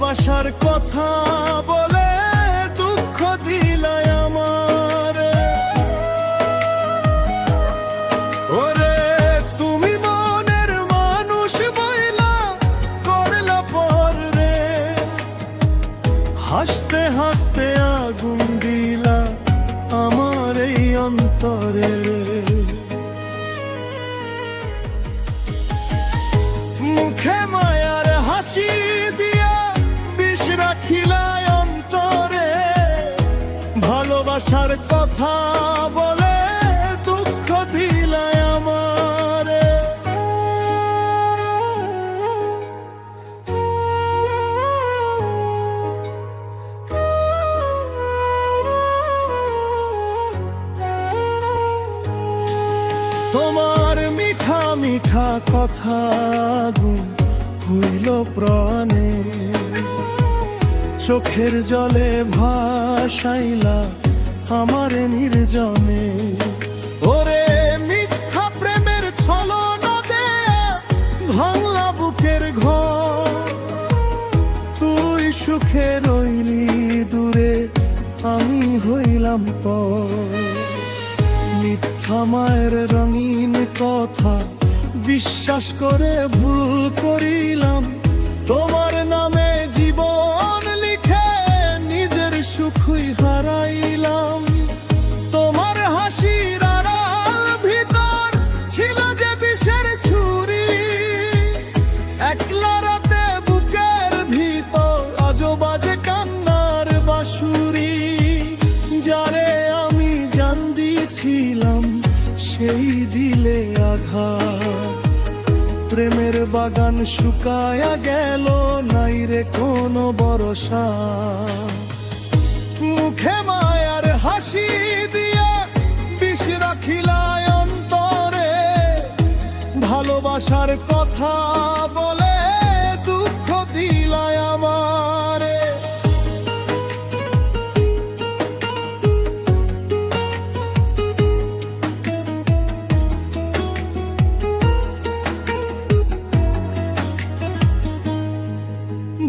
ভালোবাসার কথা বলে দুঃখ দিলাই আমার। ওরে তুমি মনের মানুষ বইলা করলা পর রে, হাসতে হাসতে আগুন দিলা আমার এই অন্তরে রে। মুখে মায়ার হাসি দিয়া বিষ রাখিলাই অন্তরে, ভালোবাসার কথা বলে দুঃখ দিলাই আমারে। তোমার মিঠা মিঠা কথা হইল প্রাণে, চোখের জলে ভাসাইলা আমার নির্জনে। ওরে মিথ্যা প্রেমের ছলনা দেয়া ভাঙলা বুকের ঘর, তুই সুখে রইলি দূরে আমি হইলাম পর। মিথ্যা মায়ের রঙিন কথা বিশ্বাস করে ভুল করিলাম, তোমার নামে জীবন লিখে নিজের সুখই হারাইলাম। তোমার হাসির আড়াল ভিতর ছিল যে বিষের ছুরি, একলা রাতে বুকের ভিতর আজো বাজে কান্নার বাঁশুরি। যারে আমি জান দিয়েছিলাম সেই দিলে আঘাত, প্রেমের বাগান শুকায়া গেল নাই রে কোনো ভরসা। মুখে মায়ার হাসি দিয়া বিষ রাখিলাই অন্তরে, ভালোবাসার কথা বলে দুঃখ দিলাই আমারে।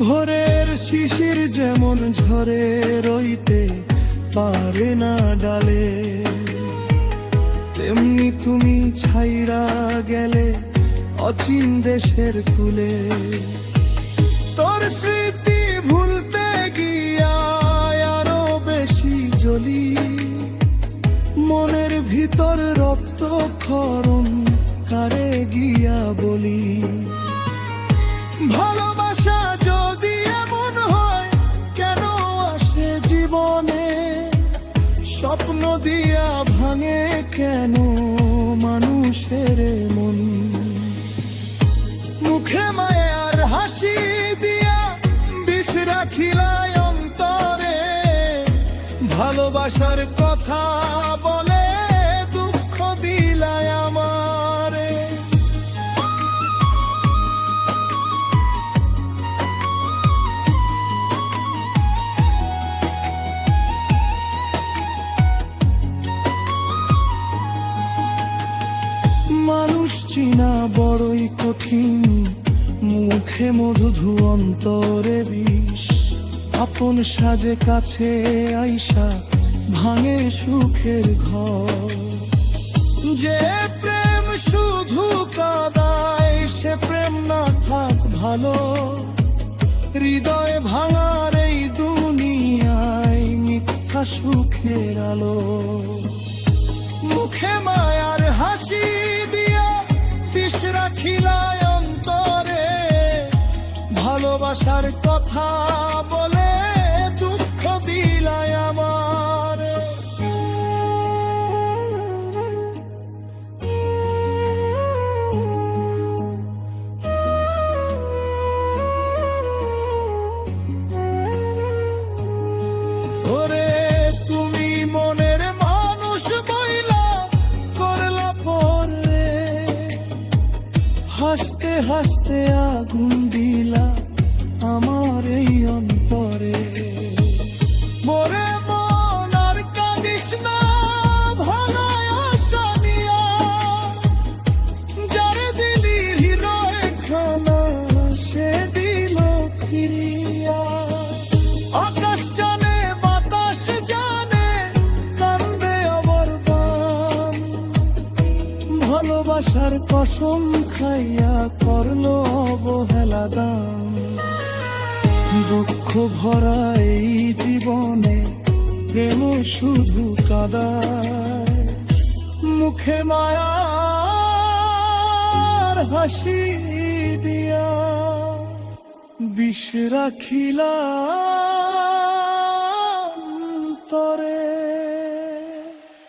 ভোরের শিশির যেমন ঝরে রইতে পারে না ডালে, তেমনি তুমি ছাইরা গেলে অচিন দেশের কুলে। তোর স্মৃতি ভুলতে গিয়া আরো বেশি জ্বলি, মনের ভিতর রক্ত ক্ষরণ কারে গিয়া বলি। ভালোবাসা যদি এমন হয় কেন আসে জীবনে, স্বপ্ন দিয়া ভাঙে কেন মানুষের মন। মুখে মায়ার হাসি দিয়া বিষ রাখিলাই অন্তরে, ভালোবাসার কথা বলে দুঃখ দিলাই আমারে। মানুষ চিনা বড়ই কঠিন, মুখে মধু অন্তরে বিষ। আপন সাজে কাছে আইসা ভাঙে সুখের ঘর, যে প্রেম শুধু কাঁদায় সে প্রেম না থাক ভালো। হৃদয় ভাঙার এই দুনিয়ায় মিথ্যা সুখের আলো। মুখে মায়ার হাসি দিয়া বিষ রাখিলাই অন্তরে, ভালোবাসার কথা বলে দুঃখ দিলাই আমার। ওরে তুমি মনের মানুষ বইলা করলা পর রে, হাসতে হাসতে আগুন দিলা আমার এই অন্তরে। মোরে মন আর কাঁদিস না ভাঙায় আশা নিয়া, যারে দিলি হৃদয় খানা সে দিল ফিরিয়া। ভালোবাসার কসম খাইয়া করলো অবহেলা দান। দুঃখ ভরা এই জীবনে প্রেম শুধু কাদায়, মুখে মায়ার হাসি দিয়া বিষ রাখিলা